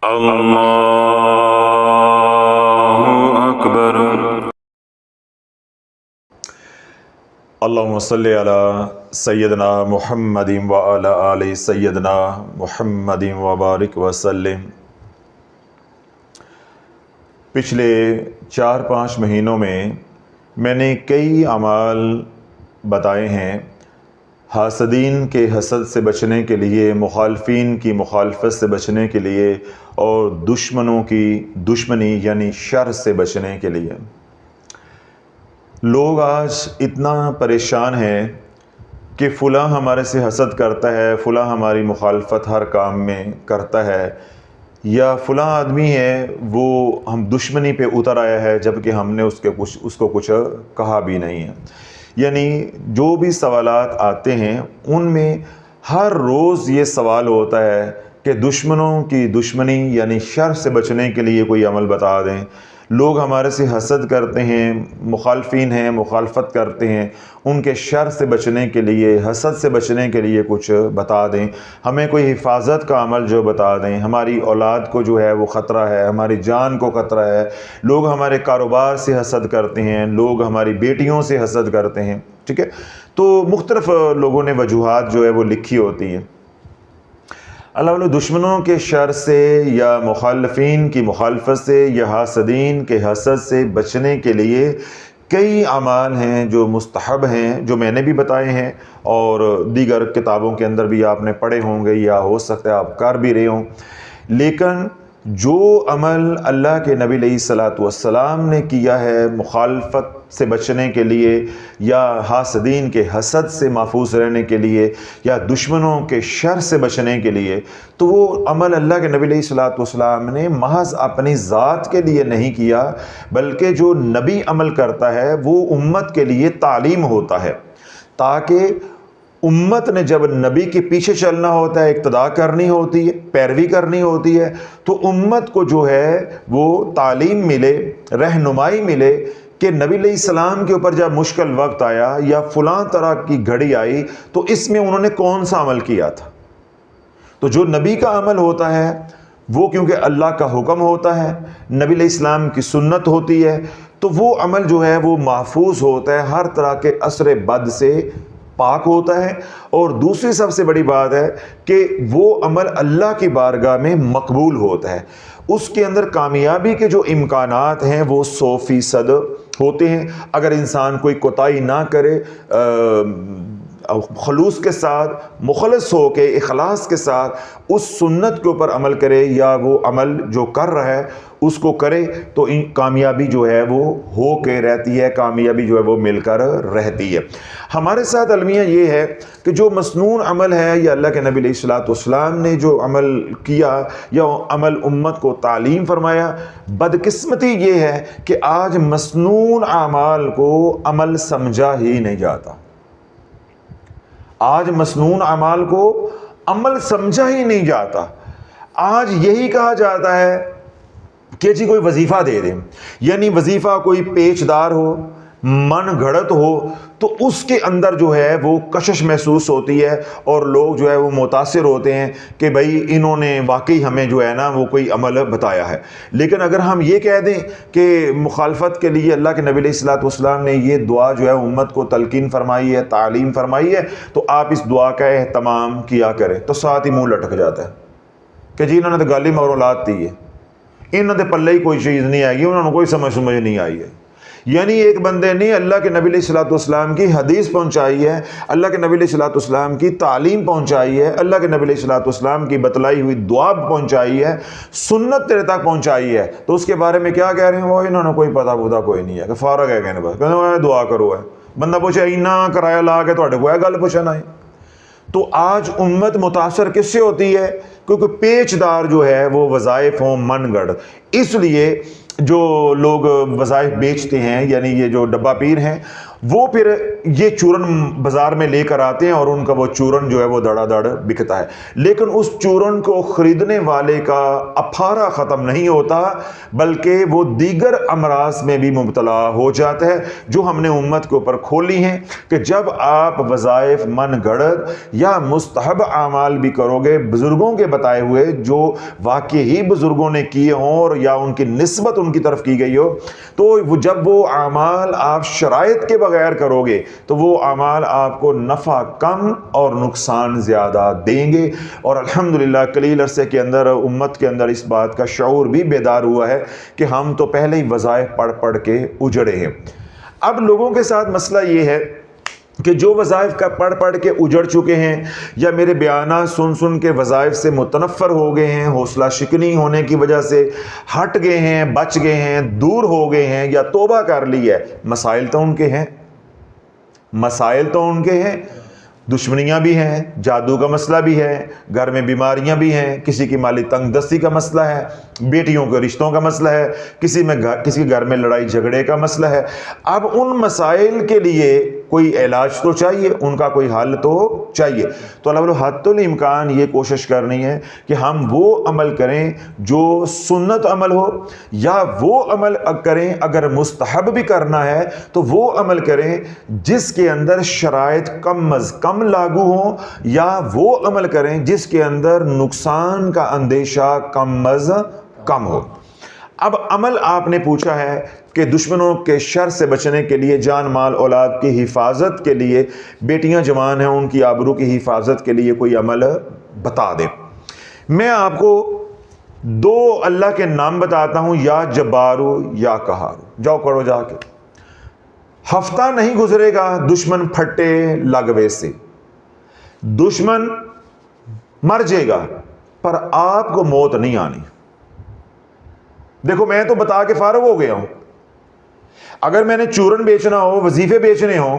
اللہ اکبر۔ اللہم صلی علی سیدنا محمد وعلی آل سیدنا محمد وبارک وسلم۔ پچھلے 4-5 مہینوں میں نے کئی اعمال بتائے ہیں حاسدین کے حسد سے بچنے کے لیے، مخالفین کی مخالفت سے بچنے کے لیے، اور دشمنوں کی دشمنی یعنی شر سے بچنے کے لیے۔ لوگ آج اتنا پریشان ہیں کہ فلاں ہمارے سے حسد کرتا ہے، فلاں ہماری مخالفت ہر کام میں کرتا ہے، یا فلاں آدمی ہے وہ ہم دشمنی پہ اتر آیا ہے جبکہ ہم نے اس کو کچھ کہا بھی نہیں ہے۔ یعنی جو بھی سوالات آتے ہیں ان میں ہر روز یہ سوال ہوتا ہے کہ دشمنوں کی دشمنی یعنی شر سے بچنے کے لیے کوئی عمل بتا دیں۔ لوگ ہمارے سے حسد کرتے ہیں، مخالفین ہیں، مخالفت کرتے ہیں، ان کے شر سے بچنے کے لیے، حسد سے بچنے کے لیے کچھ بتا دیں۔ ہمیں کوئی حفاظت کا عمل جو بتا دیں۔ ہماری اولاد کو جو ہے وہ خطرہ ہے، ہماری جان کو خطرہ ہے۔ لوگ ہمارے کاروبار سے حسد کرتے ہیں، لوگ ہماری بیٹیوں سے حسد کرتے ہیں، ٹھیک ہے؟ تو مختلف لوگوں نے وجوہات جو ہے وہ لکھی ہوتی ہیں۔ اللہ والے دشمنوں کے شر سے یا مخالفین کی مخالفت سے یا حاسدین کے حسد سے بچنے کے لیے کئی اعمال ہیں جو مستحب ہیں، جو میں نے بھی بتائے ہیں اور دیگر کتابوں کے اندر بھی آپ نے پڑھے ہوں گے یا ہو سکتا ہے آپ کر بھی رہے ہوں۔ لیکن جو عمل اللہ کے نبی علیہ الصلوۃ والسلام نے کیا ہے مخالفت سے بچنے کے لیے یا حاسدین کے حسد سے محفوظ رہنے کے لیے یا دشمنوں کے شر سے بچنے کے لیے، تو وہ عمل اللہ کے نبی علیہ الصلوۃ والسلام نے محض اپنی ذات کے لیے نہیں کیا، بلکہ جو نبی عمل کرتا ہے وہ امت کے لیے تعلیم ہوتا ہے، تاکہ امت نے جب نبی کے پیچھے چلنا ہوتا ہے، اقتداء کرنی ہوتی ہے، پیروی کرنی ہوتی ہے، تو امت کو جو ہے وہ تعلیم ملے، رہنمائی ملے کہ نبی علیہ السلام کے اوپر جب مشکل وقت آیا یا فلاں طرح کی گھڑی آئی تو اس میں انہوں نے کون سا عمل کیا تھا۔ تو جو نبی کا عمل ہوتا ہے وہ کیونکہ اللہ کا حکم ہوتا ہے، نبی علیہ السلام کی سنت ہوتی ہے، تو وہ عمل جو ہے وہ محفوظ ہوتا ہے، ہر طرح کے اثر بد سے پاک ہوتا ہے۔ اور دوسری سب سے بڑی بات ہے کہ وہ عمل اللہ کی بارگاہ میں مقبول ہوتا ہے، اس کے اندر کامیابی کے جو امکانات ہیں وہ 100% ہوتے ہیں۔ اگر انسان کوئی کوتاہی نہ کرے، خلوص کے ساتھ، مخلص ہو کے، اخلاص کے ساتھ اس سنت کے اوپر عمل کرے یا وہ عمل جو کر رہا ہے اس کو کرے، تو کامیابی جو ہے وہ ہو کے رہتی ہے، کامیابی جو ہے وہ مل کر رہتی ہے۔ ہمارے ساتھ المیہ یہ ہے کہ جو مسنون عمل ہے یا اللہ کے نبی علیہ الصلوۃ والسلام نے جو عمل کیا یا عمل امت کو تعلیم فرمایا، بدقسمتی یہ ہے کہ آج مسنون اعمال کو عمل سمجھا ہی نہیں جاتا۔ آج مسنون اعمال کو عمل سمجھا ہی نہیں جاتا۔ آج یہی کہا جاتا ہے کہ جی کوئی وظیفہ دے دیں، یعنی وظیفہ کوئی پیچ دار ہو، من گھڑت ہو، تو اس کے اندر جو ہے وہ کشش محسوس ہوتی ہے اور لوگ جو ہے وہ متاثر ہوتے ہیں کہ بھئی انہوں نے واقعی ہمیں جو ہے نا وہ کوئی عمل بتایا ہے۔ لیکن اگر ہم یہ کہہ دیں کہ مخالفت کے لیے اللہ کے نبی علیہ الصلوۃ والسلام نے یہ دعا جو ہے امت کو تلقین فرمائی ہے، تعلیم فرمائی ہے، تو آپ اس دعا کا اہتمام کیا کریں، تو ساتھ ہی منہ لٹک جاتا ہے کہ جی انہوں نے تو گالی مور اولاد دی ہے، انہوں نے پلے ہی کوئی چیز نہیں آئی، انہوں نے کوئی سمجھ نہیں آئی ہے۔ یعنی ایک بندے نے اللہ کے نبی علیہ الصلوۃ والسلام کی حدیث پہنچائی ہے، اللہ کے نبی علیہ الصلوۃ والسلام کی تعلیم پہنچائی ہے، اللہ کے نبی علیہ الصلوۃ والسلام کی بتلائی ہوئی دعا پہنچائی ہے، سنت تیرے تک پہنچائی ہے، تو اس کے بارے میں کیا کہہ رہے ہیں وہ انہوں نے کوئی پتہ پودا کوئی نہیں ہے کہ فارغ ہے کہنے بس کہنے دعا کرو ہے۔ بندہ پوچھے اینا کرایہ لا کے تھوڑے کو ہے گل پوچھنا ہے۔ تو آج امت متاثر کس سے ہوتی ہے؟ کیونکہ پیچ دار جو ہے وہ وظائف ہوں، من گڑھ۔ اس لیے جو لوگ وظائف بیچتے ہیں، یعنی یہ جو ڈبہ پیر ہیں، وہ پھر یہ چورن بازار میں لے کر آتے ہیں اور ان کا وہ چورن جو ہے وہ دڑا دڑ بکتا ہے، لیکن اس چورن کو خریدنے والے کا اپھارا ختم نہیں ہوتا، بلکہ وہ دیگر امراض میں بھی مبتلا ہو جاتا ہے جو ہم نے امت کے اوپر کھولی ہیں کہ جب آپ وظائف من گھڑت یا مستحب اعمال بھی کرو گے، بزرگوں کے بتائے ہوئے جو واقعی بزرگوں نے کیے ہوں اور یا ان کی نسبت ان کی طرف کی گئی ہو، تو جب وہ اعمال آپ شرائط کے بغیر کرو گے تو وہ اعمال آپ کو نفع کم اور نقصان زیادہ دیں گے۔ اور الحمدللہ قلیل عرصے کے اندر امت کے اندر اس بات کا شعور بھی بیدار ہوا ہے کہ ہم تو پہلے ہی وظائف پڑھ پڑھ کے اجڑے ہیں۔ اب لوگوں کے ساتھ مسئلہ یہ ہے کہ جو وظائف کا پڑھ پڑھ کے اجڑ چکے ہیں یا میرے بیانات سن سن کے وظائف سے متنفر ہو گئے ہیں، حوصلہ شکنی ہونے کی وجہ سے ہٹ گئے ہیں، بچ گئے ہیں، دور ہو گئے ہیں یا توبہ کر لی ہے، مسائل تو ان کے ہیں، مسائل تو ان کے ہیں، دشمنیاں بھی ہیں، جادو کا مسئلہ بھی ہے، گھر میں بیماریاں بھی ہیں، کسی کی مالی تنگ دستی کا مسئلہ ہے، بیٹیوں کے رشتوں کا مسئلہ ہے، کسی گھر میں لڑائی جھگڑے کا مسئلہ ہے۔ اب ان مسائل کے لیے کوئی علاج تو چاہیے، ان کا کوئی حل تو چاہیے، تو اللہ حد الامکان یہ کوشش کرنی ہے کہ ہم وہ عمل کریں جو سنت عمل ہو، یا وہ عمل کریں اگر مستحب بھی کرنا ہے تو وہ عمل کریں جس کے اندر شرائط کم از کم لاگو ہوں، یا وہ عمل کریں جس کے اندر نقصان کا اندیشہ کم از کم ہو۔ اب عمل آپ نے پوچھا ہے کہ دشمنوں کے شر سے بچنے کے لیے، جان مال اولاد کی حفاظت کے لیے، بیٹیاں جوان ہیں ان کی آبرو کی حفاظت کے لیے کوئی عمل بتا دیں۔ میں آپ کو دو اللہ کے نام بتاتا ہوں، یا جبارو یا قہارو، جاؤ کرو جا کے۔ ہفتہ نہیں گزرے گا دشمن پھٹے لگوے سے، دشمن مر جائے گا پر آپ کو موت نہیں آنی۔ دیکھو میں تو بتا کے فارغ ہو گیا ہوں، اگر میں نے چورن بیچنا ہو، وظیفے بیچنے ہوں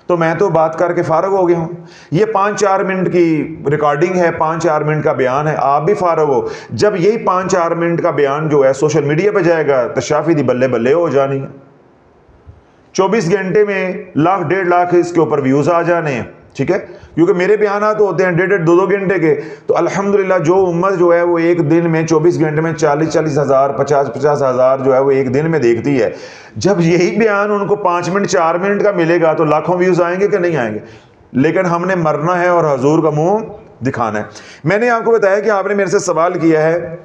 تو میں تو بات کر کے فارغ ہو گیا ہوں۔ یہ 5-4 منٹ کی ریکارڈنگ ہے، 5-4 منٹ کا بیان ہے، آپ بھی فارغ ہو۔ جب یہی 5-4 منٹ کا بیان جو ہے سوشل میڈیا پہ جائے گا تو شافی دی بلے بلے ہو جانی ہے، 24 گھنٹے میں 1.5 اس کے اوپر ویوز آ جانے ہیں، ٹھیک ہے، کیونکہ میرے بیانات ہوتے ہیں 1.5-2 گھنٹے کے، تو الحمدللہ جو امت جو ہے وہ ایک دن میں 24 گھنٹے میں 40 ہزار 50 ہزار جو ہے وہ ایک دن میں دیکھتی ہے۔ جب یہی بیان ان کو 5 منٹ 4 منٹ کا ملے گا تو لاکھوں ویوز آئیں گے کہ نہیں آئیں گے؟ لیکن ہم نے مرنا ہے اور حضور کا منہ دکھانا ہے۔ میں نے آپ کو بتایا کہ آپ نے میرے سے سوال کیا ہے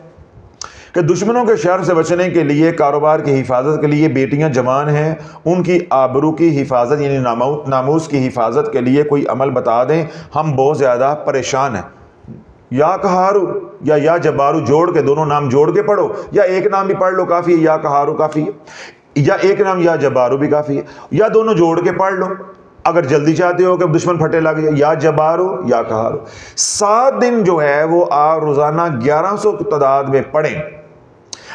کہ دشمنوں کے شر سے بچنے کے لیے، کاروبار کی حفاظت کے لیے، بیٹیاں جوان ہیں ان کی آبرو کی حفاظت یعنی ناموس کی حفاظت کے لیے کوئی عمل بتا دیں، ہم بہت زیادہ پریشان ہیں۔ یا قہارو یا جبارو جوڑ کے، دونوں نام جوڑ کے پڑھو، یا ایک نام بھی پڑھ لو کافی ہے، یا قہارو کافی ہے، یا ایک نام یا جبارو بھی کافی ہے، یا دونوں جوڑ کے پڑھ لو اگر جلدی چاہتے ہو کہ دشمن پھٹے لگ جائے، یا جبارو یا قہارو۔ 7 دن جو ہے وہ آپ روزانہ 1100 تعداد میں پڑھیں۔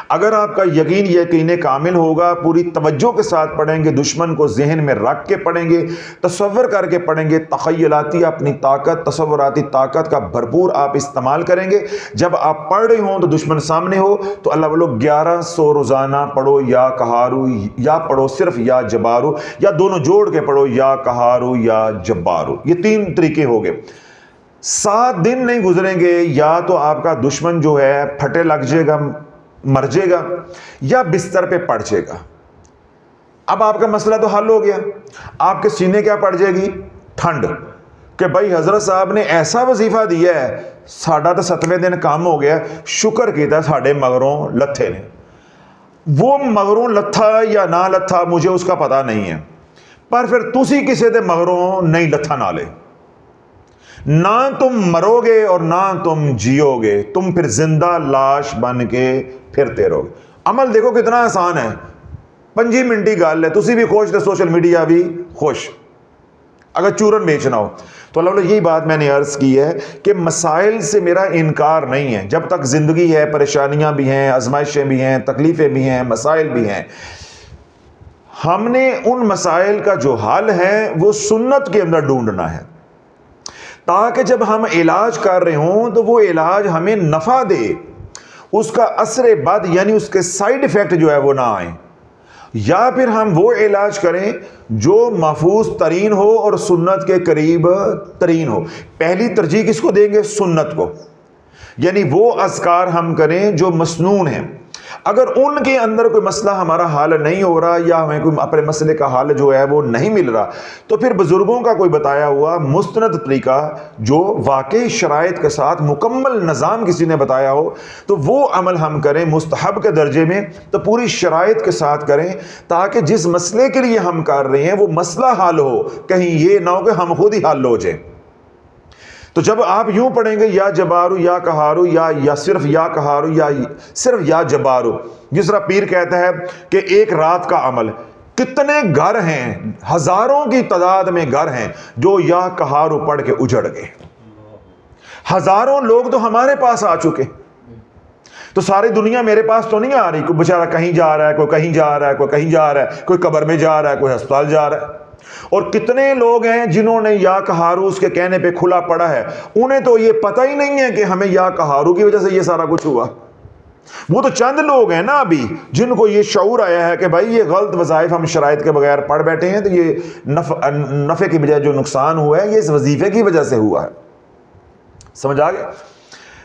اگر آپ کا یقین کامل ہوگا، پوری توجہ کے ساتھ پڑھیں گے، دشمن کو ذہن میں رکھ کے پڑھیں گے، تصور کر کے پڑھیں گے، تخیلاتی اپنی طاقت، تصوراتی طاقت کا بھرپور آپ استعمال کریں گے۔ جب آپ پڑھ رہے ہوں تو دشمن سامنے ہو تو اللہ والو 1100 روزانہ پڑھو یا قہارو، یا پڑھو صرف یا جبارو، یا دونوں جوڑ کے پڑھو یا قہارو یا جبارو۔ یہ 3 طریقے ہو گئے۔ 7 دن نہیں گزریں گے یا تو آپ کا دشمن جو ہے پھٹے لگ جائے گا، مر جائے گا، یا بستر پہ پڑ جائے گا۔ اب آپ کا مسئلہ تو حل ہو گیا۔ آپ کے سینے کیا پڑ جائے گی؟ ٹھنڈ، کہ بھائی حضرت صاحب نے ایسا وظیفہ دیا ہے، ساڑھا تو 7ویں دن کام ہو گیا، شکر کیتا ساڑھے مگروں لتھے نے۔ وہ مگروں لتھا یا نہ لتھا مجھے اس کا پتہ نہیں ہے، پر پھر تسی کسے دے مگروں نہیں لتھا نہ لے، نہ تم مرو گے اور نہ تم جیو گے، تم پھر زندہ لاش بن کے پھرتے رہو گے۔ عمل دیکھو کتنا آسان ہے، 5 منٹی گل ہے، تسی بھی خوش تے سوشل میڈیا بھی خوش، اگر چورن بیچنا ہو تو اللہ یہی بات میں نے عرض کی ہے کہ مسائل سے میرا انکار نہیں ہے، جب تک زندگی ہے پریشانیاں بھی ہیں، آزمائشیں بھی ہیں، تکلیفیں بھی ہیں، مسائل بھی ہیں۔ ہم نے ان مسائل کا جو حل ہے وہ سنت کے اندر ڈھونڈنا ہے، تاکہ جب ہم علاج کر رہے ہوں تو وہ علاج ہمیں نفع دے، اس کا اثر بد یعنی اس کے سائیڈ ایفیکٹ جو ہے وہ نہ آئیں۔ یا پھر ہم وہ علاج کریں جو محفوظ ترین ہو اور سنت کے قریب ترین ہو۔ پہلی ترجیح کس کو دیں گے؟ سنت کو، یعنی وہ اذکار ہم کریں جو مسنون ہیں۔ اگر ان کے اندر کوئی مسئلہ ہمارا حل نہیں ہو رہا یا ہمیں کوئی اپنے مسئلے کا حل جو ہے وہ نہیں مل رہا، تو پھر بزرگوں کا کوئی بتایا ہوا مستند طریقہ جو واقعی شرائط کے ساتھ مکمل نظام کسی نے بتایا ہو تو وہ عمل ہم کریں مستحب کے درجے میں، تو پوری شرائط کے ساتھ کریں تاکہ جس مسئلے کے لیے ہم کر رہے ہیں وہ مسئلہ حل ہو، کہیں یہ نہ ہو کہ ہم خود ہی حل ہو جائیں۔ تو جب آپ یوں پڑھیں گے یا جبارو یا قہارو یا صرف یا قہارو یا صرف یا جبارو، جس طرح پیر کہتا ہے کہ ایک رات کا عمل، کتنے گھر ہیں، ہزاروں کی تعداد میں گھر ہیں جو یا قہارو پڑھ کے اجڑ گئے۔ ہزاروں لوگ تو ہمارے پاس آ چکے، تو ساری دنیا میرے پاس تو نہیں آ رہی، کوئی بیچارہ کہیں جا رہا ہے، کوئی کہیں جا رہا ہے، کوئی کہیں جا رہا ہے، کوئی قبر میں جا رہا ہے، کوئی ہسپتال جا رہا ہے۔ اور کتنے لوگ ہیں جنہوں نے یا قہارو اس کے کہنے پہ کھلا پڑا ہے، انہیں تو یہ پتہ ہی نہیں ہے کہ ہمیں یا قہارو کی وجہ سے یہ سارا کچھ ہوا۔ وہ تو چند لوگ ہیں نا ابھی جن کو یہ شعور آیا ہے کہ بھائی یہ غلط وظائف ہم شرائط کے بغیر پڑھ بیٹھے ہیں، تو یہ نفع کی بجائے جو نقصان ہوا ہے یہ اس وظیفے کی وجہ سے ہوا ہے۔ سمجھ آ گیا؟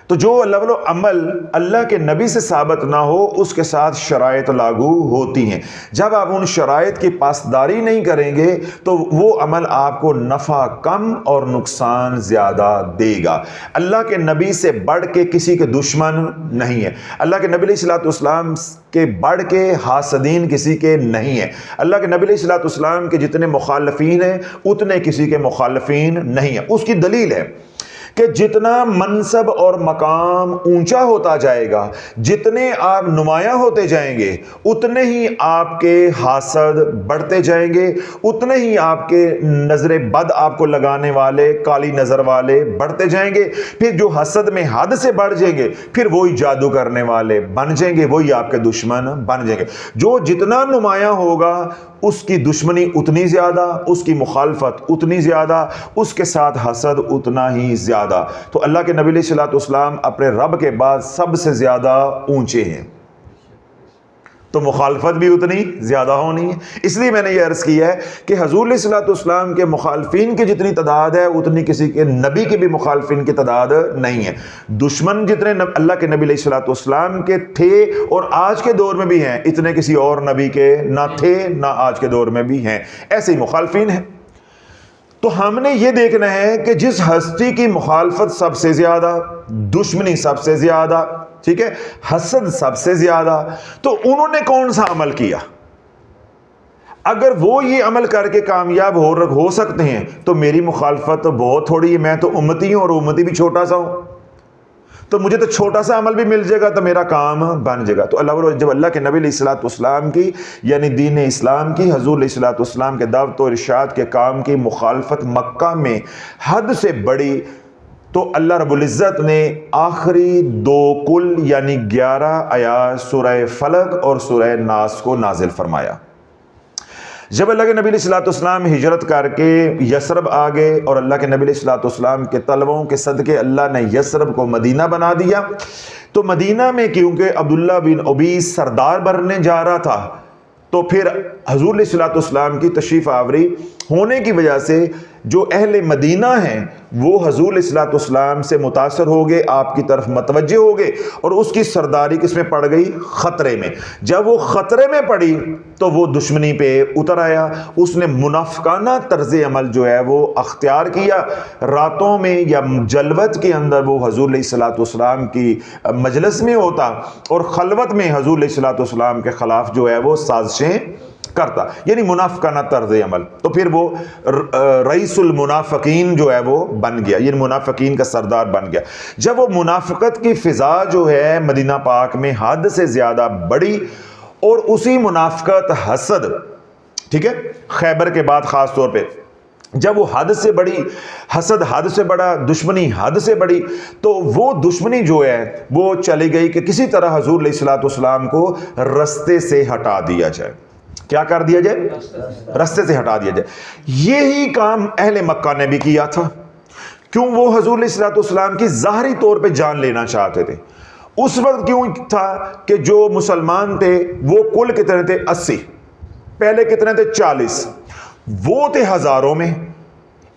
تو جو اللہ عمل اللہ کے نبی سے ثابت نہ ہو اس کے ساتھ شرائط لاگو ہوتی ہیں۔ جب آپ ان شرائط کی پاسداری نہیں کریں گے تو وہ عمل آپ کو نفع کم اور نقصان زیادہ دے گا۔ اللہ کے نبی سے بڑھ کے کسی کے دشمن نہیں ہے، اللہ کے نبی علیہ الصلوۃ والسلام کے بڑھ کے حاسدین کسی کے نہیں ہیں، اللہ کے نبی علیہ الصلوۃ والسلام کے جتنے مخالفین ہیں اتنے کسی کے مخالفین نہیں ہیں۔ اس کی دلیل ہے کہ جتنا منصب اور مقام اونچا ہوتا جائے گا، جتنے آپ نمایاں ہوتے جائیں گے، اتنے ہی آپ کے حاسد بڑھتے جائیں گے، اتنے ہی آپ کے نظر بد آپ کو لگانے والے، کالی نظر والے بڑھتے جائیں گے۔ پھر جو حسد میں حد سے بڑھ جائیں گے پھر وہی جادو کرنے والے بن جائیں گے، وہی آپ کے دشمن بن جائیں گے۔ جو جتنا نمایاں ہوگا اس کی دشمنی اتنی زیادہ، اس کی مخالفت اتنی زیادہ، اس کے ساتھ حسد اتنا ہی زیادہ۔ تو اللہ کے نبی علیہ الصلوۃ والسلام اپنے رب کے بعد سب سے زیادہ اونچے ہیں، تو مخالفت بھی اتنی زیادہ ہونی ہے۔ اس لیے میں نے یہ عرض کیا ہے کہ حضور علیہ الصلوۃ والسلام کے مخالفین کی جتنی تعداد ہے اتنی کسی کے نبی کے بھی مخالفین کی تعداد نہیں ہے۔ دشمن جتنے اللہ کے نبی علیہ الصلوۃ والسلام کے تھے اور آج کے دور میں بھی ہیں، اتنے کسی اور نبی کے نہ تھے نہ آج کے دور میں بھی ہیں، ایسے ہی مخالفین ہیں۔ تو ہم نے یہ دیکھنا ہے کہ جس ہستی کی مخالفت سب سے زیادہ، دشمنی سب سے زیادہ، ٹھیک ہے، حسد سب سے زیادہ، تو انہوں نے کون سا عمل کیا؟ اگر وہ یہ عمل کر کے کامیاب ہو سکتے ہیں تو میری مخالفت تو بہت تھوڑی ہے، میں تو امتی ہوں اور امتی بھی چھوٹا سا ہوں، تو مجھے تو چھوٹا سا عمل بھی مل جائے گا تو میرا کام بن جائے گا۔ تو جب اللہ کے نبی علیہ الصلوۃ والسلام کی یعنی دین اسلام کی، حضور علیہ الصلوۃ والسلام کے دعوت و ارشاد کے کام کی مخالفت مکہ میں حد سے بڑی، تو اللہ رب العزت نے آخری دو کل یعنی 11 آیات سورہ فلق اور سورہ ناس کو نازل فرمایا۔ جب اللہ کے نبی علیہ الصلوۃ والسلام ہجرت کر کے یثرب آ گئے اور اللہ کے نبی علیہ الصلوۃ والسلام کے طلبوں کے صدقے اللہ نے یثرب کو مدینہ بنا دیا، تو مدینہ میں کیونکہ عبداللہ بن ابی سردار بننے جا رہا تھا، تو پھر حضور علیہ الصلوۃ والسلام کی تشریف آوری ہونے کی وجہ سے جو اہل مدینہ ہیں وہ حضور علیہ الصلوۃ والسلام سے متاثر ہو گئے، آپ کی طرف متوجہ ہو گئے، اور اس کی سرداری کس میں پڑ گئی؟ خطرے میں۔ جب وہ خطرے میں پڑی تو وہ دشمنی پہ اتر آیا، اس نے منافقانہ طرز عمل جو ہے وہ اختیار کیا، راتوں میں یا جلوت کے اندر وہ حضور علیہ الصلوۃ والسلام کی مجلس میں ہوتا اور خلوت میں حضور علیہ الصلوۃ والسلام کے خلاف جو ہے وہ سازشیں کرتا، یعنی منافقانہ طرز عمل۔ تو پھر وہ رئیس المنافقین جو ہے وہ بن گیا، یعنی منافقین کا سردار بن گیا۔ جب وہ منافقت کی فضا جو ہے مدینہ پاک میں حد سے زیادہ بڑی، اور اسی منافقت حسد، ٹھیک ہے، خیبر کے بعد خاص طور پہ جب وہ حد سے بڑی، حسد حد سے بڑا، دشمنی حد سے بڑی، تو وہ دشمنی جو ہے وہ چلی گئی کہ کسی طرح حضور علیہ الصلوۃ والسلام کو رستے سے ہٹا دیا جائے۔ کیا کر دیا جائے؟ رستے سے ہٹا دیا جائے۔ یہی کام اہل مکہ نے بھی کیا تھا۔ کیوں؟ وہ حضور علیہ الصلوۃ والسلام کی ظاہری طور پہ جان لینا چاہتے تھے۔ اس وقت کیوں تھا کہ جو مسلمان تھے وہ کل کتنے تھے؟ 80، پہلے کتنے تھے؟ 40، وہ تھے ہزاروں میں.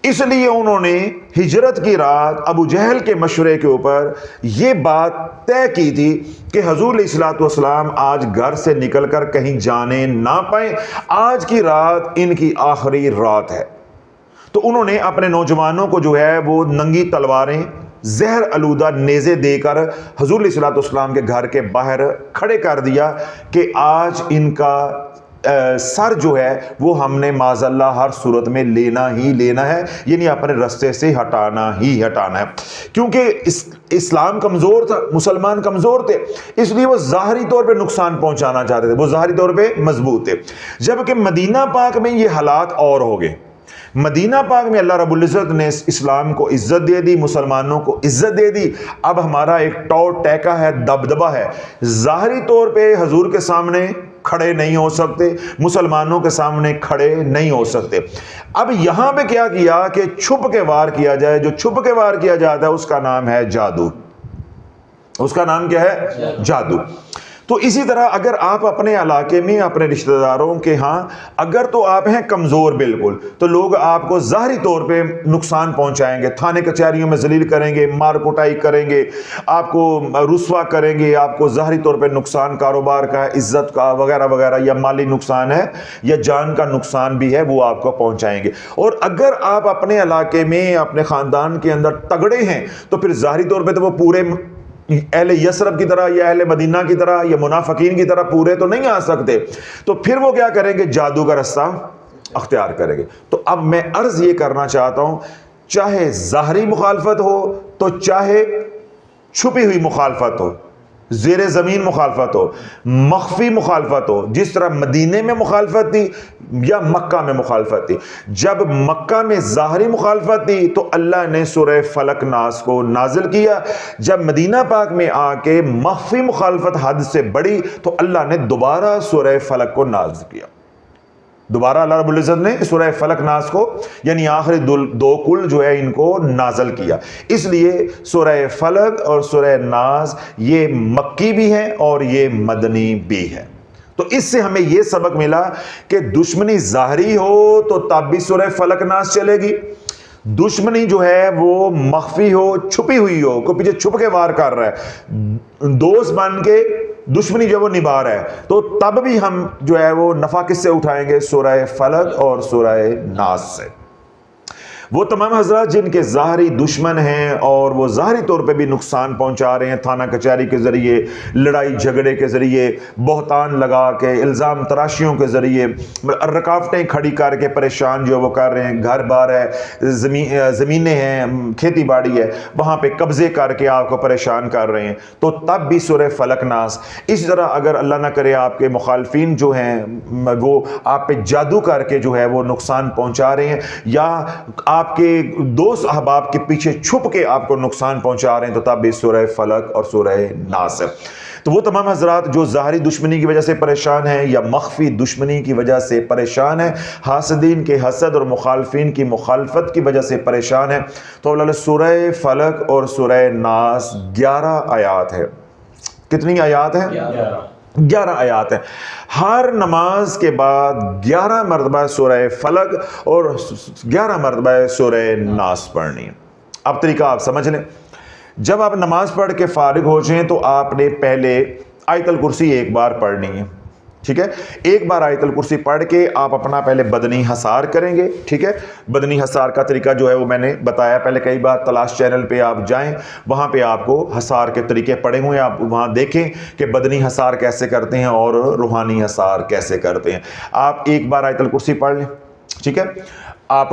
اس لیے انہوں نے ہجرت کی رات ابو جہل کے مشورے کے اوپر یہ بات طے کی تھی کہ حضور علیہ الصلوۃ والسلام آج گھر سے نکل کر کہیں جانے نہ پائیں، آج کی رات ان کی آخری رات ہے. تو انہوں نے اپنے نوجوانوں کو جو ہے وہ ننگی تلواریں، زہر آلودہ نیزے دے کر حضور علیہ الصلوۃ والسلام کے گھر کے باہر کھڑے کر دیا کہ آج ان کا سر جو ہے وہ ہم نے معاذ اللہ ہر صورت میں لینا ہی لینا ہے، یعنی اپنے رستے سے ہٹانا ہی ہٹانا ہے. کیونکہ اسلام کمزور تھا، مسلمان کمزور تھے، اس لیے وہ ظاہری طور پہ نقصان پہنچانا چاہتے تھے، وہ ظاہری طور پہ مضبوط تھے. جبکہ مدینہ پاک میں یہ حالات اور ہو گئے. مدینہ پاک میں اللہ رب العزت نے اسلام کو عزت دے دی، مسلمانوں کو عزت دے دی. اب ہمارا ایک ٹور ٹیکا ہے، دبدبہ ہے. ظاہری طور پہ حضور کے سامنے کھڑے نہیں ہو سکتے، مسلمانوں کے سامنے کھڑے نہیں ہو سکتے. اب یہاں پہ کیا کیا کہ چھپ کے وار کیا جائے. جو چھپ کے وار کیا جاتا ہے اس کا نام ہے جادو. اس کا نام کیا ہے؟ جادو. تو اسی طرح اگر آپ اپنے علاقے میں اپنے رشتہ داروں کے ہاں اگر تو آپ ہیں کمزور بالکل، تو لوگ آپ کو ظاہری طور پہ نقصان پہنچائیں گے، تھانے کچہریوں میں ذلیل کریں گے، مار کٹائی کریں گے، آپ کو رسوا کریں گے، آپ کو ظاہری طور پہ نقصان کاروبار کا، عزت کا وغیرہ وغیرہ، یا مالی نقصان ہے یا جان کا نقصان بھی ہے وہ آپ کو پہنچائیں گے. اور اگر آپ اپنے علاقے میں اپنے خاندان کے اندر تگڑے ہیں تو پھر ظاہری طور پہ تو وہ پورے اہل یثرب کی طرح یا اہل مدینہ کی طرح یا منافقین کی طرح پورے تو نہیں آ سکتے. تو پھر وہ کیا کریں گے؟ جادو کا رستہ اختیار کریں گے. تو اب میں عرض یہ کرنا چاہتا ہوں، چاہے ظاہری مخالفت ہو تو چاہے چھپی ہوئی مخالفت ہو، زیر زمین مخالفت ہو، مخفی مخالفت ہو، جس طرح مدینے میں مخالفت تھی یا مکہ میں مخالفت تھی. جب مکہ میں ظاہری مخالفت تھی تو اللہ نے سورہ فلق ناس کو نازل کیا. جب مدینہ پاک میں آ کے مخفی مخالفت حد سے بڑھی تو اللہ نے دوبارہ سورہ فلق کو نازل کیا. دوبارہ اللہ رب العزت نے سورہ فلق ناس کو یعنی آخری دو کل جو ہے ان کو نازل کیا. اس لیے سورہ فلق اور سورہ ناس یہ مکی بھی ہے اور یہ مدنی بھی ہے. تو اس سے ہمیں یہ سبق ملا کہ دشمنی ظاہری ہو تو تب بھی سورہ فلق ناس چلے گی، دشمنی جو ہے وہ مخفی ہو، چھپی ہوئی ہو، کوئی پیچھے چھپ کے وار کر رہا ہے، دوست بن کے دشمنی جو وہ نبھا رہا ہے، تو تب بھی ہم جو ہے وہ نفع کس سے اٹھائیں گے؟ سورہ فلق اور سورہ ناس سے. وہ تمام حضرات جن کے ظاہری دشمن ہیں اور وہ ظاہری طور پہ بھی نقصان پہنچا رہے ہیں، تھانہ کچہری کے ذریعے، لڑائی جھگڑے کے ذریعے، بہتان لگا کے، الزام تراشیوں کے ذریعے، رکاوٹیں کھڑی کر کے پریشان جو وہ کر رہے ہیں، گھر بار ہے، زمینیں ہیں، کھیتی باڑی ہے، وہاں پہ قبضے کر کے آپ کو پریشان کر رہے ہیں، تو تب بھی سورہ فلق ناس. اسی طرح اگر اللہ نہ کرے آپ کے مخالفین جو ہیں وہ آپ پہ جادو کر کے جو ہے وہ نقصان پہنچا رہے ہیں، یا آپ کے دوست احباب کے پیچھے چھپ کے آپ کو نقصان پہنچا رہے ہیں، تو تب بھی سورہ فلق اور سورہ ناس ہے. تو وہ تمام حضرات جو ظاہری دشمنی کی وجہ سے پریشان ہیں یا مخفی دشمنی کی وجہ سے پریشان ہیں، حاسدین کے حسد اور مخالفین کی مخالفت کی وجہ سے پریشان ہیں، تو اللہ نے سورہ فلق اور سورہ ناس 11 آیات ہے. کتنی آیات ہیں؟ 11 آیات ہیں. ہر نماز کے بعد 11 مرتبہ سورہ فلق اور 11 مرتبہ سورہ ناس پڑھنی ہے. اب طریقہ آپ سمجھ لیں. جب آپ نماز پڑھ کے فارغ ہو جائیں تو آپ نے پہلے آیت الکرسی ایک بار پڑھنی ہے، ٹھیک ہے؟ ایک بار آیت الکرسی پڑھ کے آپ اپنا پہلے بدنی حصار کریں گے، ٹھیک ہے؟ بدنی حصار کا طریقہ جو ہے وہ میں نے بتایا پہلے کئی بار. تلاش چینل پہ آپ جائیں، وہاں پہ آپ کو حصار کے طریقے پڑے ہوئے ہیں، آپ وہاں دیکھیں کہ بدنی حصار کیسے کرتے ہیں اور روحانی حصار کیسے کرتے ہیں. آپ ایک بار آیت الکرسی پڑھ لیں، ٹھیک ہے؟ آپ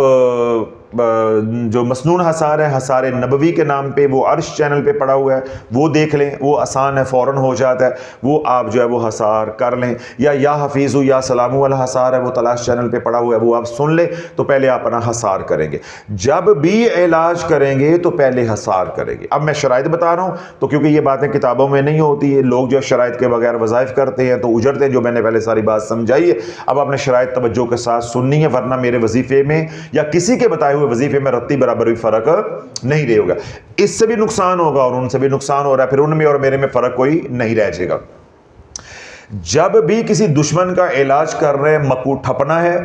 جو مسنون حصار ہے، حصار نبوی کے نام پہ، وہ عرش چینل پہ پڑا ہوا ہے، وہ دیکھ لیں، وہ آسان ہے، فوراً ہو جاتا ہے، وہ آپ جو ہے وہ حصار کر لیں. یا حفیظ یا سلام والا حصار ہے، وہ تلاش چینل پہ پڑا ہوا ہے، وہ آپ سن لیں. تو پہلے آپ اپنا حصار کریں گے. جب بھی علاج کریں گے تو پہلے حصار کریں گے. اب میں شرائط بتا رہا ہوں تو کیونکہ یہ باتیں کتابوں میں نہیں ہوتی ہے، لوگ جو شرائط کے بغیر وظائف کرتے ہیں تو اجرتے ہیں، جو میں نے پہلے ساری بات سمجھائی ہے. اب آپ نے شرائط توجہ کے ساتھ سننی ہے، ورنہ میرے وظیفے میں یا کسی کے بتائے ہوئے وظیفے میں رتی برابر بھی فرق نہیں رہے گا. اس سے بھی نقصان ہوگا اور ان سے بھی نقصان ہو رہا ہے، پھر ان میں اور میرے میں فرق کوئی نہیں رہ جائے گا. جب بھی کسی دشمن کا علاج کر رہے ہیں، مکو ٹھپنا ہے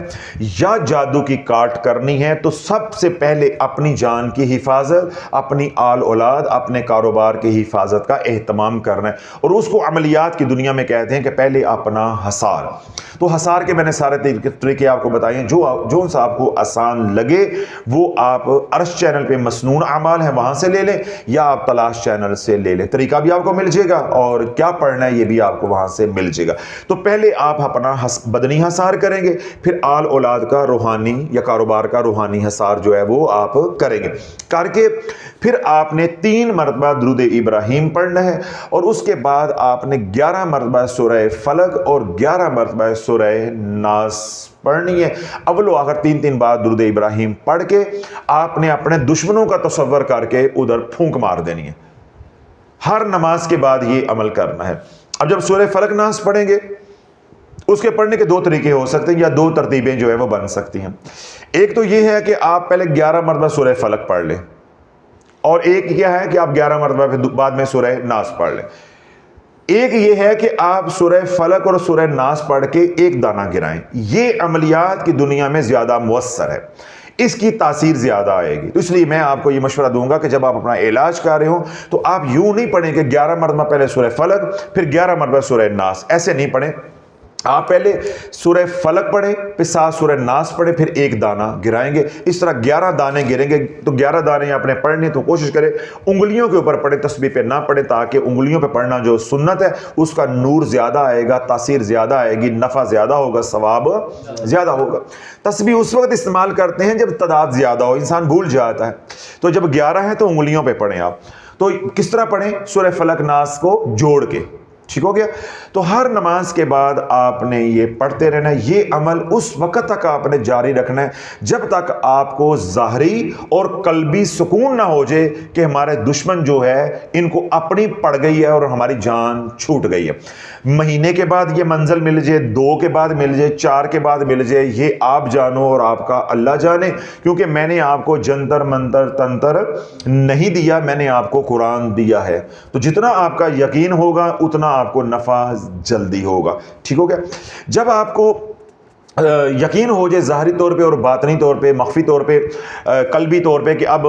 یا جادو کی کاٹ کرنی ہے، تو سب سے پہلے اپنی جان کی حفاظت، اپنی آل اولاد، اپنے کاروبار کی حفاظت کا اہتمام کرنا ہے، اور اس کو عملیات کی دنیا میں کہتے ہیں کہ پہلے اپنا حصار۔ تو حصار کے میں نے سارے طریقے آپ کو بتائے ہیں، جو سا آپ کو آسان لگے وہ آپ عرش چینل پہ مسنون اعمال ہیں وہاں سے لے لیں، یا آپ تلاش چینل سے لے لیں، طریقہ بھی آپ کو مل جائے گا اور کیا پڑھنا ہے یہ بھی آپ کو وہاں سے مل جائے گا۔ تو پہلے آپ اپنا بدنی حصار کریں گے، پھر آل اولاد کا روحانی یا کاروبار کا روحانی حصار جو ہے وہ آپ کریں گے، کر کے پھر آپ نے 3 مرتبہ درود ابراہیم پڑھنا ہے، اور اس کے بعد آپ نے 11 مرتبہ سورہ فلق اور 11 مرتبہ سورہ ناس پڑھنی ہے۔ اول و آخر 3 بار درود ابراہیم پڑھ کے آپ نے اپنے دشمنوں کا تصور کر کے ادھر پھونک مار دینی ہے۔ ہر نماز کے بعد یہ عمل کرنا ہے۔ اب جب سورہ فلق ناس پڑھیں گے، اس کے پڑھنے کے 2 طریقے ہو سکتے ہیں یا 2 ترتیبیں جو ہے وہ بن سکتی ہیں۔ ایک تو یہ ہے کہ آپ پہلے 11 مرتبہ سورہ فلق پڑھ لیں، اور ایک یہ ہے کہ آپ 11 مرتبہ پھر بعد میں سورہ ناس پڑھ لیں۔ ایک یہ ہے کہ آپ سورہ فلق اور سورہ ناس پڑھ کے ایک دانہ گرائیں۔ یہ عملیات کی دنیا میں زیادہ مؤثر ہے، اس کی تاثیر زیادہ آئے گی۔ تو اس لیے میں آپ کو یہ مشورہ دوں گا کہ جب آپ اپنا علاج کر رہے ہوں تو آپ یوں نہیں پڑھیں کہ 11 مرتبہ پہلے سورہ فلق پھر 11 مرتبہ سورہ ناس، ایسے نہیں پڑھیں۔ آپ پہلے سورہ فلق پڑھیں، پھر 7 سورہ ناس پڑھیں، پھر ایک دانہ گرائیں گے۔ اس طرح 11 دانے گریں گے۔ تو 11 دانے آپ نے پڑھنے تو کوشش کریں انگلیوں کے اوپر پڑھیں، تسبیح پہ نہ پڑھیں، تاکہ انگلیوں پہ پڑھنا جو سنت ہے اس کا نور زیادہ آئے گا، تاثیر زیادہ آئے گی، نفع زیادہ ہوگا، ثواب زیادہ ہوگا۔ تسبیح اس وقت استعمال کرتے ہیں جب تعداد زیادہ ہو، انسان بھول جاتا ہے۔ تو جب 11 ہے تو انگلیوں پہ پڑھیں آپ۔ تو کس طرح پڑھیں؟ سورہ فلق ناس کو جوڑ کے، ٹھیک ہو گیا؟ تو ہر نماز کے بعد آپ نے یہ پڑھتے رہنا ہے۔ یہ عمل اس وقت تک آپ نے جاری رکھنا ہے جب تک آپ کو ظاہری اور قلبی سکون نہ ہو جائے کہ ہمارے دشمن جو ہے ان کو اپنی پڑ گئی ہے اور ہماری جان چھوٹ گئی ہے۔ مہینے کے بعد یہ منزل مل جائے، 2 کے بعد مل جائے، 4 کے بعد مل جائے، یہ آپ جانو اور آپ کا اللہ جانے، کیونکہ میں نے آپ کو جنتر منتر تنتر نہیں دیا، میں نے آپ کو قرآن دیا ہے۔ تو جتنا آپ کا یقین ہوگا اتنا آپ کو نفع جلدی ہوگا، ٹھیک ہو گیا؟ جب آپ کو یقین ہو جائے ظاہری طور پہ اور باطنی طور پہ، مخفی طور پہ، قلبی طور پہ کہ اب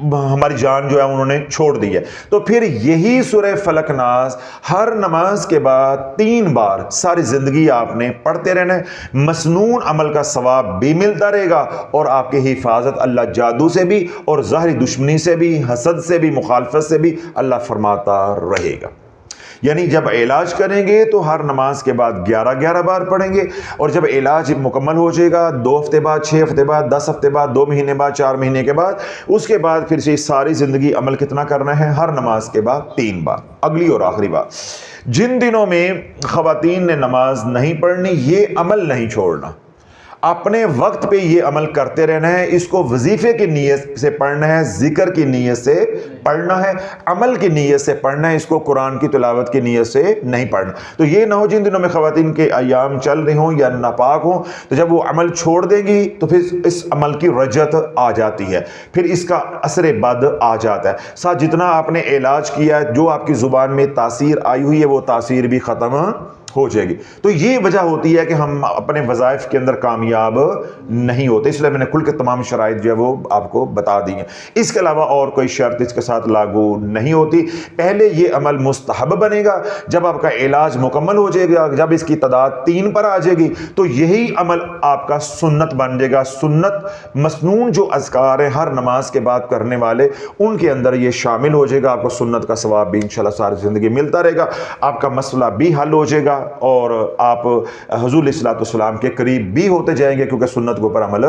ہماری جان جو ہے انہوں نے چھوڑ دی ہے، تو پھر یہی سورہ فلق ناس ہر نماز کے بعد 3 بار ساری زندگی آپ نے پڑھتے رہنا ہے۔ مسنون عمل کا ثواب بھی ملتا رہے گا، اور آپ کی حفاظت اللہ جادو سے بھی اور ظاہری دشمنی سے بھی، حسد سے بھی، مخالفت سے بھی اللہ فرماتا رہے گا۔ یعنی جب علاج کریں گے تو ہر نماز کے بعد 11 بار پڑھیں گے، اور جب علاج مکمل ہو جائے گا 2 ہفتے بعد، 6 ہفتے بعد، 10 ہفتے بعد، 2 مہینے بعد، 4 مہینے کے بعد، اس کے بعد پھر سے ساری زندگی عمل کتنا کرنا ہے؟ ہر نماز کے بعد 3 بار۔ اگلی اور آخری بات، جن دنوں میں خواتین نے نماز نہیں پڑھنی، یہ عمل نہیں چھوڑنا، اپنے وقت پہ یہ عمل کرتے رہنا ہے۔ اس کو وظیفے کی نیت سے پڑھنا ہے، ذکر کی نیت سے پڑھنا ہے، عمل کی نیت سے پڑھنا ہے، اس کو قرآن کی تلاوت کی نیت سے نہیں پڑھنا۔ تو یہ نہ ہو جن دنوں میں خواتین کے ایام چل رہے ہوں یا ناپاک ہوں، تو جب وہ عمل چھوڑ دیں گی تو پھر اس عمل کی رجت آ جاتی ہے، پھر اس کا اثر بد آ جاتا ہے، ساتھ جتنا آپ نے علاج کیا ہے، جو آپ کی زبان میں تاثیر آئی ہوئی ہے وہ تاثیر بھی ختم ہو جائے گی۔ تو یہ وجہ ہوتی ہے کہ ہم اپنے وظائف کے اندر کامیاب نہیں ہوتے، اس لیے میں نے کل کے تمام شرائط جو ہے وہ آپ کو بتا دی ہیں۔ اس کے علاوہ اور کوئی شرط اس کے ساتھ لاگو نہیں ہوتی۔ پہلے یہ عمل مستحب بنے گا، جب آپ کا علاج مکمل ہو جائے گا، جب اس کی تعداد 3 پر آ جائے گی تو یہی عمل آپ کا سنت بن جائے گا۔ سنت مسنون جو اذکار ہیں ہر نماز کے بعد کرنے والے، ان کے اندر یہ شامل ہو جائے گا۔ آپ کو سنت کا ثواب بھی انشاءاللہ ساری زندگی ملتا رہے گا، آپ کا مسئلہ بھی حل ہو جائے گا، اور آپ حضور علیہ الصلوۃ والسلام کے قریب بھی ہوتے جائیں گے، کیونکہ سنت کے اوپر عمل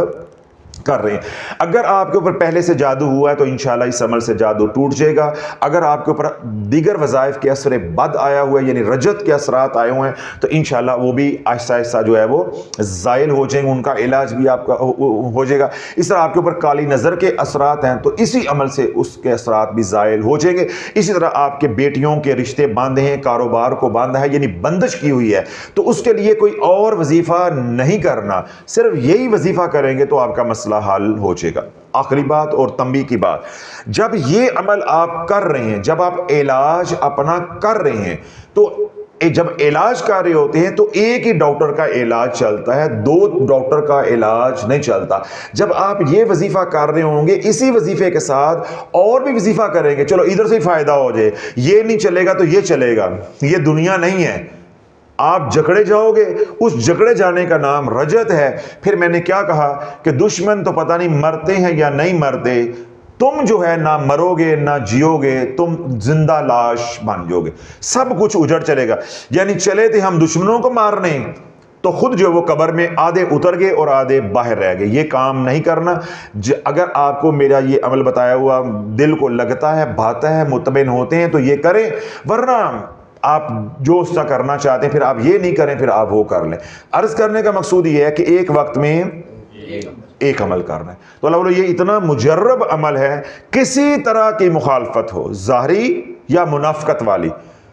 کر رہے ہیں۔ اگر آپ کے اوپر پہلے سے جادو ہوا ہے تو انشاءاللہ اس عمل سے جادو ٹوٹ جائے گا۔ اگر آپ کے اوپر دیگر وظائف کے اثر بد آیا ہوا ہے، یعنی رجت کے اثرات آئے ہوئے ہیں، تو انشاءاللہ وہ بھی آہستہ آہستہ جو ہے وہ زائل ہو جائیں گے، ان کا علاج بھی آپ کا ہو جائے گا۔ اس طرح آپ کے اوپر کالی نظر کے اثرات ہیں تو اسی عمل سے اس کے اثرات بھی زائل ہو جائیں گے۔ اسی طرح آپ کے بیٹیوں کے رشتے باندھے ہیں، کاروبار کو باندھا ہے، یعنی بندش کی ہوئی ہے، تو اس کے لیے کوئی اور وظیفہ نہیں کرنا، صرف یہی وظیفہ کریں گے تو آپ کا مسئلہ حل ہو جائے گا۔ آخری بات اور تنبیہ کی بات، جب یہ عمل آپ کر رہے ہیں، جب آپ علاج اپنا کر رہے ہیں، تو جب علاج کر رہے ہوتے ہیں تو ایک ہی ڈاکٹر کا علاج چلتا ہے، دو ڈاکٹر کا علاج نہیں چلتا۔ جب آپ یہ وظیفہ کر رہے ہوں گے، اسی وظیفے کے ساتھ اور بھی وظیفہ کریں گے، چلو ادھر سے ہی فائدہ ہو جائے، یہ نہیں چلے گا تو یہ چلے گا، یہ دنیا نہیں ہے۔ آپ جکڑے جاؤ گے، اس جکڑے جانے کا نام رجت ہے۔ پھر میں نے کیا کہا کہ دشمن تو پتہ نہیں مرتے ہیں یا نہیں مرتے، تم جو ہے نہ مرو گے نہ جیو گے، تم زندہ لاش بن جاؤ گے، سب کچھ اجڑ چلے گا۔ یعنی چلے تھے ہم دشمنوں کو مارنے، تو خود جو وہ قبر میں آدھے اتر گئے اور آدھے باہر رہ گئے۔ یہ کام نہیں کرنا۔ اگر آپ کو میرا یہ عمل بتایا ہوا دل کو لگتا ہے، بھاتا ہے، مطمئن ہوتے ہیں تو یہ کریں، ورنہ آپ جو اس کا کرنا چاہتے ہیں پھر آپ یہ نہیں کریں، پھر آپ وہ کر لیں۔ عرض کرنے کا مقصود یہ ہے کہ ایک وقت میں ایک عمل کرنا ہے۔ تو اللہ بولے یہ اتنا مجرب عمل ہے، کسی طرح کی مخالفت ہو، ظاہری یا منافقت والی،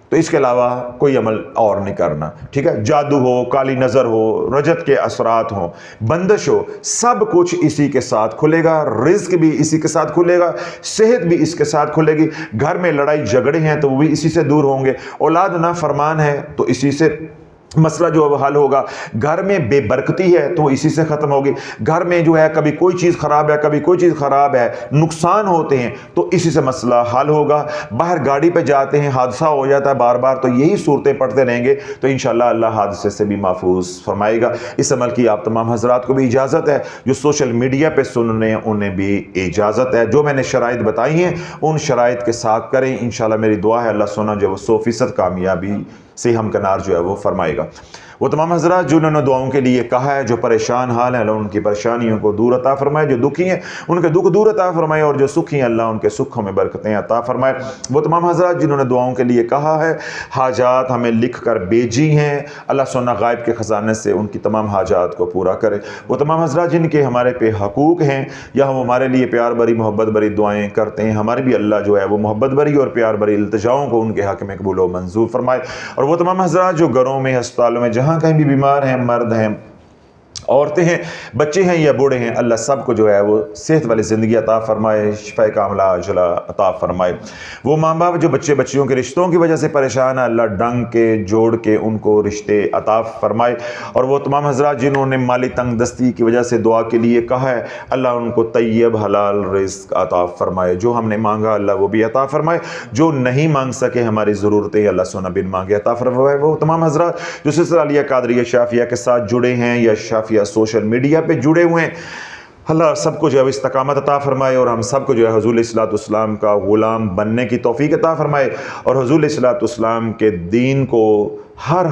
تو اس کے علاوہ کوئی عمل اور نہیں کرنا، ٹھیک ہے؟ جادو ہو، کالی نظر ہو، رجت کے اثرات ہوں، بندش ہو، سب کچھ اسی کے ساتھ کھلے گا، رزق بھی اسی کے ساتھ کھلے گا، صحت بھی اس کے ساتھ کھلے گی، گھر میں لڑائی جھگڑے ہیں تو وہ بھی اسی سے دور ہوں گے، اولاد نافرمان ہے تو اسی سے مسئلہ جو حل ہوگا، گھر میں بے برکتی ہے تو اسی سے ختم ہوگی، گھر میں جو ہے کبھی کوئی چیز خراب ہے، کبھی کوئی چیز خراب ہے، نقصان ہوتے ہیں تو اسی سے مسئلہ حل ہوگا۔ باہر گاڑی پہ جاتے ہیں، حادثہ ہو جاتا ہے بار بار، تو یہی صورتیں پڑھتے رہیں گے تو انشاءاللہ اللہ حادثے سے بھی محفوظ فرمائے گا۔ اس عمل کی آپ تمام حضرات کو بھی اجازت ہے، جو سوشل میڈیا پہ سن رہے ہیں انہیں بھی اجازت ہے۔ جو میں نے شرائط بتائی ہیں ان شرائط کے ساتھ کریں، انشاءاللہ میری دعا ہے اللہ سونا جو 100% کامیابی سے ہمکنار جو ہے وہ فرمائے گا۔ وہ تمام حضرات جنہوں نے دعاؤں کے لیے کہا ہے، جو پریشان حال ہیں اللہ ان کی پریشانیوں کو دور عطا فرمائے، جو دکھی ہیں ان کے دکھ دور عطا فرمائے، اور جو سکھی ہیں اللہ ان کے سکھوں میں برکتیں عطا فرمائے۔ وہ تمام حضرات جنہوں نے دعاؤں کے لیے کہا ہے، حاجات ہمیں لکھ کر بھیجی ہیں، اللہ سونا غائب کے خزانے سے ان کی تمام حاجات کو پورا کرے۔ وہ تمام حضرات جن کے ہمارے پہ حقوق ہیں یا ہم ہمارے لیے پیار بری محبت بری دعائیں کرتے ہیں، ہمارے بھی اللہ جو ہے وہ محبت بری اور پیار بری التجاؤں کو ان کے حق میں قبول و منظور فرمائے۔ اور وہ تمام حضرات جو گھروں میں، ہسپتالوں میں، جہاں کہیں بھی بیمار ہیں، مرد ہیں، عورتیں ہیں، بچے ہیں یا بوڑھے ہیں، اللہ سب کو جو ہے وہ صحت والی زندگی عطا فرمائے، شفاء کاملہ عاجلہ عطا فرمائے۔ وہ ماں باپ جو بچے بچیوں کے رشتوں کی وجہ سے پریشان ہیں، اللہ ڈنگ کے جوڑ کے ان کو رشتے عطا فرمائے۔ اور وہ تمام حضرات جنہوں نے مالی تنگ دستی کی وجہ سے دعا کے لیے کہا ہے، اللہ ان کو طیب حلال رزق عطا فرمائے۔ جو ہم نے مانگا اللہ وہ بھی عطا فرمائے، جو نہیں مانگ سکے ہماری ضرورتیں اللہ سونا بن مانگے عطا فرمائے۔ وہ تمام حضرات جو سلسلہ علیہ قادریہ شافیہ کے ساتھ جڑے ہیں یا شافیہ سوشل میڈیا پہ جڑے ہوئے ہیں، اللہ سب کو جو ہے استقامت عطا فرمائے، اور ہم سب کو جو ہے حضور علیہ الصلوۃ والسلام کا غلام بننے کی توفیق عطا فرمائے، اور حضور علیہ الصلوۃ والسلام کے دین کو ہر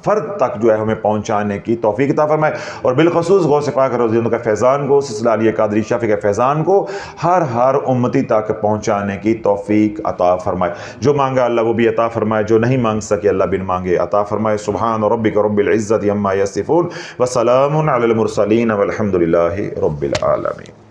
فرد تک جو ہے ہمیں پہنچانے کی توفیق عطا فرمائے، اور بالخصوص غوث پاک رضی اللہ عنہ کا فیضان کو، سلسلہ علیہ قادری شافی کے فیضان کو ہر امتی تک پہنچانے کی توفیق عطا فرمائے۔ جو مانگا اللہ وہ بھی عطا فرمائے، جو نہیں مانگ سکے اللہ بن مانگے عطا فرمائے۔ سبحان ربک رب العزت عما یصفون وسلام علی المرسلین والحمد للہ رب العالمین۔